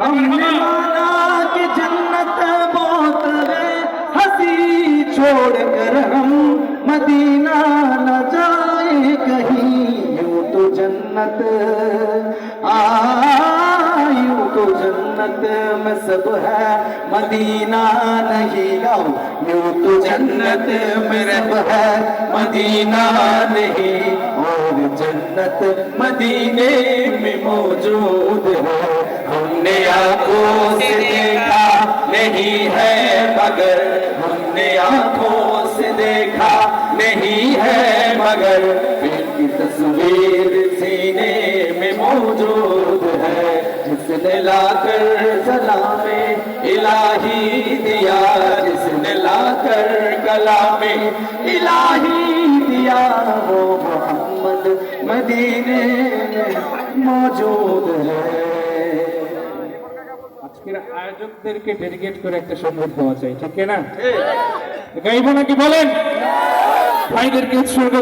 हमने माना कि जन्नत बहुत है, हंसी छोड़कर हम मदीना न जाए कहीं। यूं तो जन्नत यूं तो जन्नत में सब है, मदीना नहीं गाओ। यूं तो जन्नत में सब है, मदीना नहीं। और जन्नत मदीने में मौजूद है, हमने आंखों से देखा नहीं है मगर, हमने आंखों से देखा नहीं है मगर, फिर की तस्वीर सीने में मौजूद है। जिसने लाकर सलामे इलाही दिया, जिसने लाकर कलामे इलाही दिया, वो मोहम्मद मदीने में मौजूद है। আজকের আয়োজকদেরকে ডেডিকেট করে একটা সঙ্গীত গাওয়া চাই, ঠিক না? গাইব নাকি বলেন? ভাইদেরকে উৎসর্গ